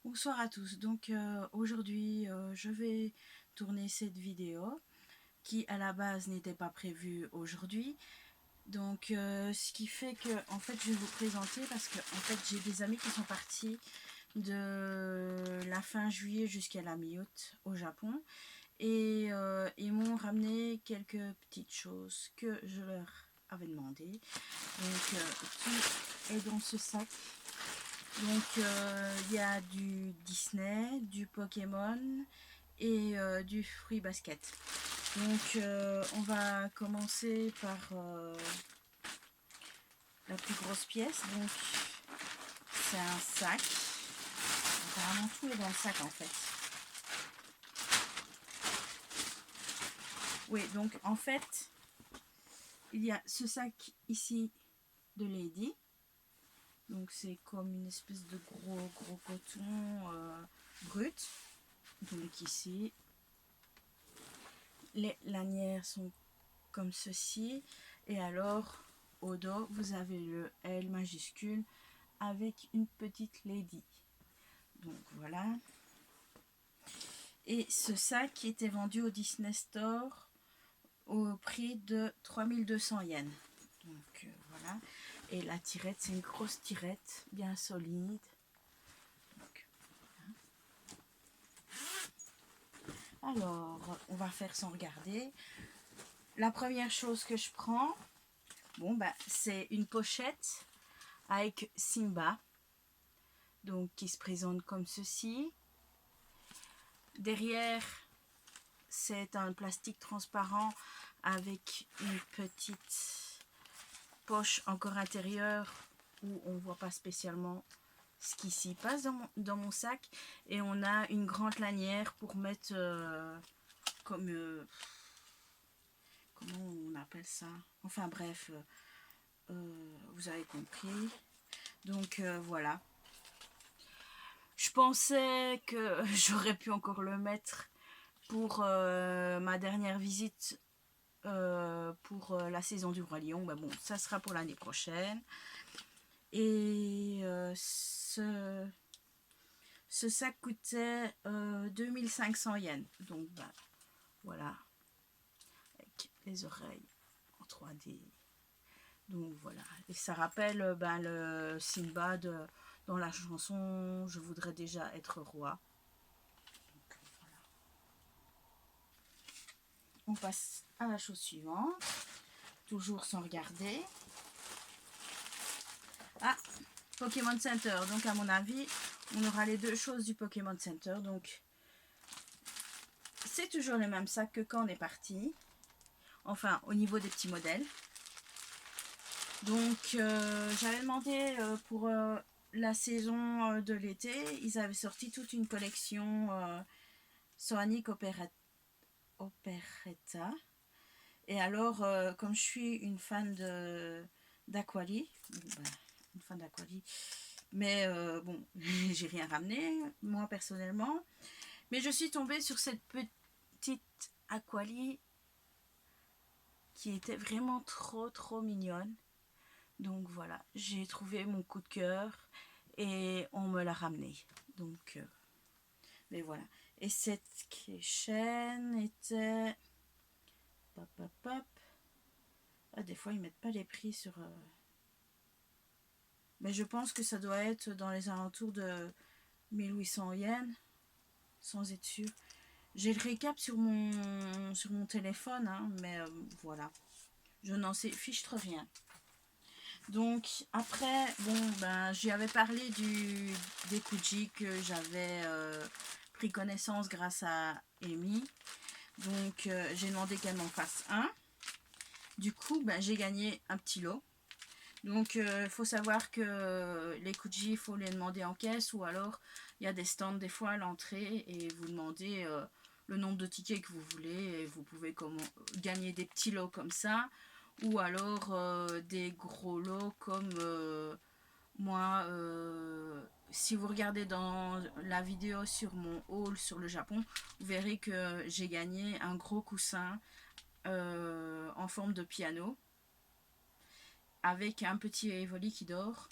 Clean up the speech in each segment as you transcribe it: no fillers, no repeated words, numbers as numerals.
Bonsoir à tous. Donc aujourd'hui je vais tourner cette vidéo qui à la base n'était pas prévue aujourd'hui. Donc ce qui fait que en fait je vais vous présenter parce que en fait j'ai des amis qui sont partis de la fin juillet jusqu'à la mi-août au Japon et ils m'ont ramené quelques petites choses que je leur avais demandé. Donc tout est dans ce sac. Donc il y a du Disney, du Pokémon et du Fruit Basket. Donc on va commencer par la plus grosse pièce. Donc c'est un sac. Apparemment tout est dans le sac en fait. Oui, donc en fait il y a ce sac ici de Lady. Donc c'est comme une espèce de gros coton brut. Donc ici les lanières sont comme ceci, et alors au dos vous avez le L majuscule avec une petite lady. Donc voilà, et ce sac était vendu au Disney Store au prix de 3200 yens. Donc voilà, et la tirette c'est une grosse tirette bien solide. Donc, alors on va faire sans regarder. La première chose que je prends, bon bah c'est une pochette avec Simba, donc qui se présente comme ceci. Derrière, c'est un plastique transparent avec une petite poche encore intérieure où on ne voit pas spécialement ce qui s'y passe dans mon sac. Et on a une grande lanière pour mettre comme comment on appelle ça, enfin bref, vous avez compris. Donc voilà, je pensais que j'aurais pu encore le mettre pour ma dernière visite pour la saison du Roi Lion. Ben bon, ça sera pour l'année prochaine. Et ce sac coûtait 2500 yens. Donc ben, voilà, avec les oreilles en 3D. Donc voilà, et ça rappelle ben, le Simba dans la chanson Je voudrais déjà être roi. Donc, voilà. On passe à la chose suivante, toujours sans regarder. Ah, Pokémon Center. Donc à mon avis, on aura les deux choses du Pokémon Center. Donc c'est toujours le même sac que quand on est parti. Enfin, au niveau des petits modèles. Donc j'avais demandé pour la saison de l'été, ils avaient sorti toute une collection Sonic Operetta. Et alors, comme je suis une fan d'Aquali, une fan d'Aquali, mais bon, j'ai rien ramené, moi personnellement. Mais je suis tombée sur cette petite Aquali qui était vraiment trop mignonne. Donc voilà, j'ai trouvé mon coup de cœur et on me l'a ramené. Donc, mais voilà. Et cette chaîne était... Pop, pop, pop. Ah, des fois, ils mettent pas les prix sur... Mais je pense que ça doit être dans les alentours de 1800 yens, sans être sûr. J'ai le récap sur mon téléphone, hein, mais voilà. Je n'en sais fiche trop rien. Donc après, bon, ben, j'y avais parlé des Kuji que j'avais pris connaissance grâce à Amy. Donc j'ai demandé qu'elle m'en fasse un. Du coup, ben, j'ai gagné un petit lot. Donc il faut savoir que les Kuji, il faut les demander en caisse, ou alors il y a des stands des fois à l'entrée et vous demandez le nombre de tickets que vous voulez et vous pouvez gagner des petits lots comme ça, ou alors des gros lots comme moi. Si vous regardez dans la vidéo sur mon haul sur le Japon, vous verrez que j'ai gagné un gros coussin en forme de piano avec un petit Evoli qui dort,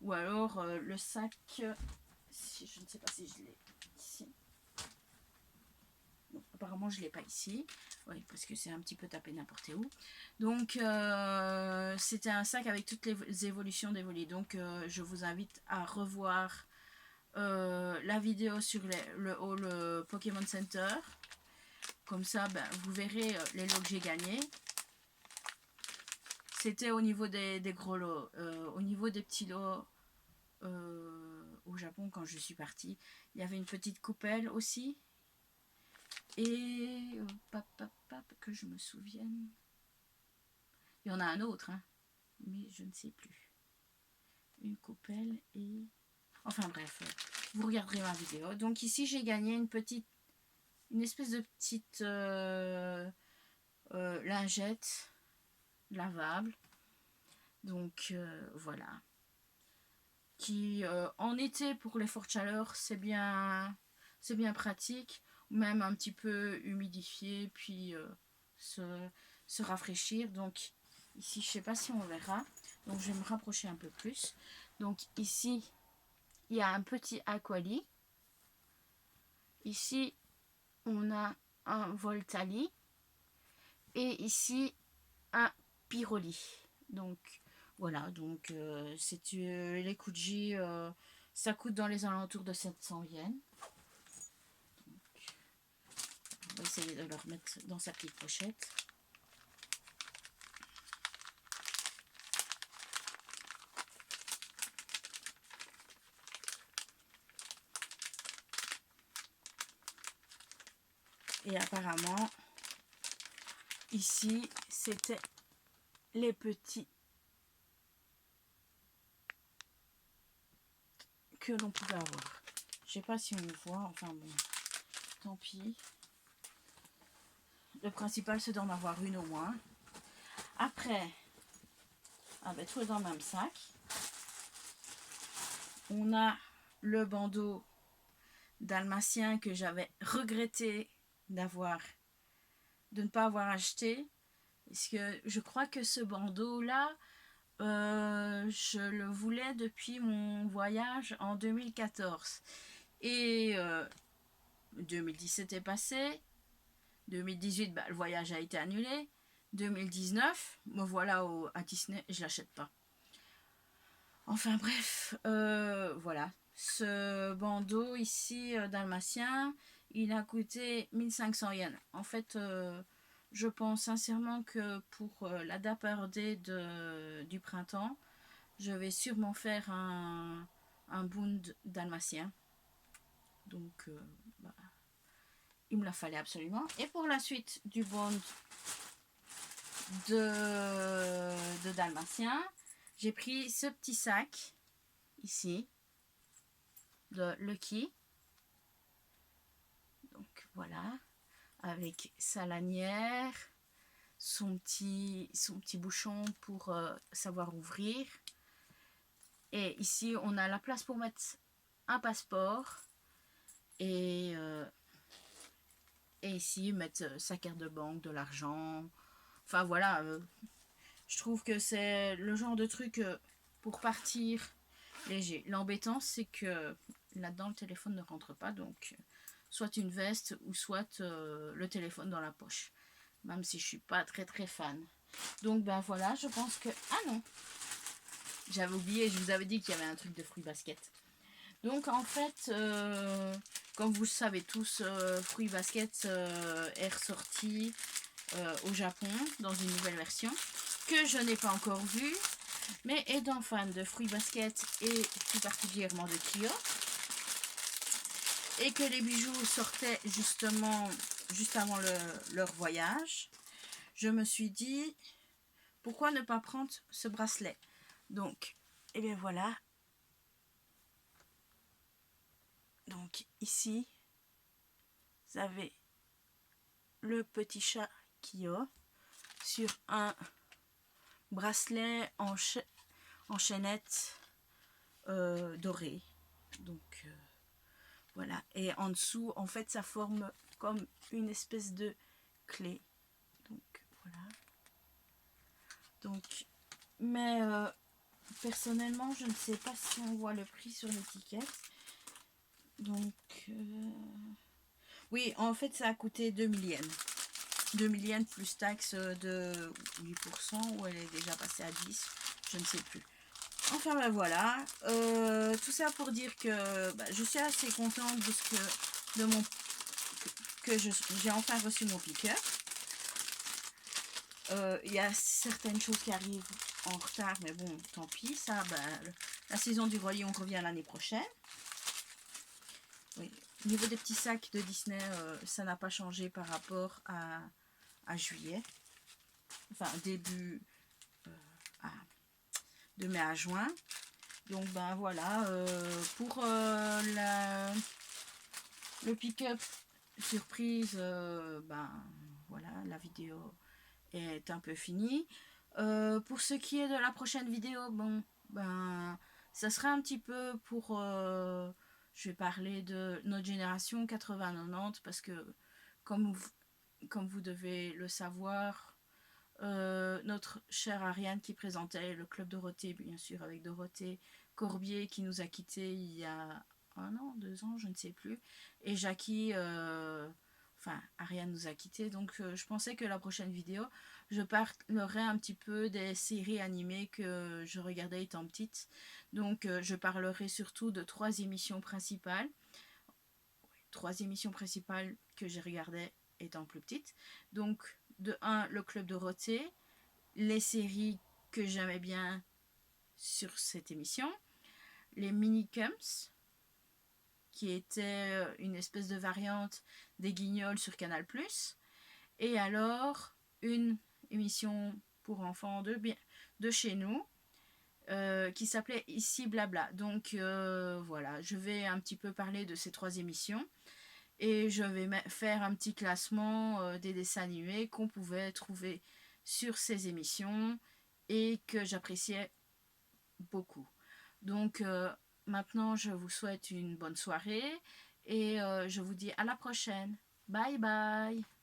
ou alors le sac si, je ne sais pas si je l'ai ici. Bon, apparemment, je ne l'ai pas ici. Oui, parce que c'est un petit peu tapé n'importe où. Donc, c'était un sac avec toutes les évolutions des volets. Donc, je vous invite à revoir la vidéo sur le haul Pokémon Center. Comme ça, ben, vous verrez les lots que j'ai gagnés. C'était au niveau des gros lots. Au niveau des petits lots, au Japon, quand je suis partie, il y avait une petite coupelle aussi. Et que je me souvienne. Il y en a un autre, hein, mais je ne sais plus. Une coupelle et... Enfin bref, vous regarderez ma vidéo. Donc ici, j'ai gagné une espèce de petite lingette lavable. Donc voilà. Qui en été pour les fortes chaleurs, c'est bien pratique. Même un petit peu humidifié, puis se rafraîchir. Donc ici, je ne sais pas si on verra. Donc je vais me rapprocher un peu plus. Donc ici, il y a un petit Aquali. Ici, on a un Voltali. Et ici, un Pyroli. Donc voilà, donc c'est les Kuji, ça coûte dans les alentours de 700 yens. Donc, on va essayer de le remettre dans sa petite pochette. Et apparemment, ici, c'était les petits que l'on pouvait avoir. Je sais pas si on le voit, enfin bon, tant pis. Le principal, c'est d'en avoir une au moins. Après, avec tout dans le même sac, on a le bandeau dalmatien que j'avais regretté de ne pas avoir acheté. Parce que je crois que ce bandeau-là, je le voulais depuis mon voyage en 2014. Et 2017 est passé. 2018, bah, le voyage a été annulé. 2019, me voilà à Disney, je l'achète pas. Enfin bref, voilà. Ce bandeau ici, dalmatien, il a coûté 1500 yens. En fait, je pense sincèrement que pour la Dapper Day du printemps, je vais sûrement faire un bund dalmatien. Donc, bah, il me la fallait absolument. Et pour la suite du bund de dalmatien, j'ai pris ce petit sac ici de Lucky. Donc voilà, avec sa lanière, son petit bouchon pour savoir ouvrir. Et ici, on a la place pour mettre un passeport. Et ici, mettre sa carte de banque, de l'argent. Enfin voilà, je trouve que c'est le genre de truc pour partir léger. L'embêtant, c'est que là-dedans, le téléphone ne rentre pas. Donc, soit une veste ou soit le téléphone dans la poche. Même si je suis pas très fan. Donc, ben voilà, je pense que... Ah non, j'avais oublié, je vous avais dit qu'il y avait un truc de fruits basket. Donc, en fait, comme vous le savez tous, Fruits Basket est ressorti au Japon dans une nouvelle version que je n'ai pas encore vue. Mais étant fan de Fruits Basket et plus particulièrement de Kyo, et que les bijoux sortaient justement juste avant leur voyage, je me suis dit, pourquoi ne pas prendre ce bracelet? Donc, et bien voilà. Donc ici, vous avez le petit chat Kyo sur un bracelet en chaînette dorée. Donc voilà. Et en dessous, en fait, ça forme comme une espèce de clé. Donc voilà. Donc, mais personnellement, je ne sais pas si on voit le prix sur l'étiquette. Donc, oui, en fait, ça a coûté 2000 yens. 2000 yens plus taxe de 8%, ou elle est déjà passée à 10, je ne sais plus. Enfin, ben voilà. Tout ça pour dire que je suis assez contente de ce que, de mon, que j'ai enfin reçu mon pick-up. Il y a certaines choses qui arrivent en retard, mais bon, tant pis. Ça, la saison du grelier, on revient l'année prochaine. Oui. Au niveau des petits sacs de Disney, ça n'a pas changé par rapport à juillet. Enfin, début de mai à juin. Donc, voilà. Pour le pick-up surprise, voilà, la vidéo est un peu finie. Pour ce qui est de la prochaine vidéo, bon, ça sera un petit peu pour... je vais parler de notre génération 80-90 parce que, comme vous devez le savoir, notre chère Ariane qui présentait le Club Dorothée, bien sûr, avec Dorothée Corbier qui nous a quittés il y a 1 an, 2 ans, je ne sais plus. Et Jackie... Enfin, Ariane nous a quittés, donc je pensais que la prochaine vidéo, je parlerai un petit peu des séries animées que je regardais étant petite. Donc, je parlerai surtout de 3 émissions principales. 3 émissions principales que j'ai regardées étant plus petite. Donc, de 1, le Club Dorothée, les séries que j'aimais bien sur cette émission, les Minicums, qui était une espèce de variante des Guignols sur Canal+, et alors une émission pour enfants de chez nous, qui s'appelait Ici Blabla. Donc voilà, je vais un petit peu parler de ces 3 émissions, et je vais faire un petit classement des dessins animés qu'on pouvait trouver sur ces émissions et que j'appréciais beaucoup. Donc maintenant, je vous souhaite une bonne soirée et je vous dis à la prochaine. Bye bye.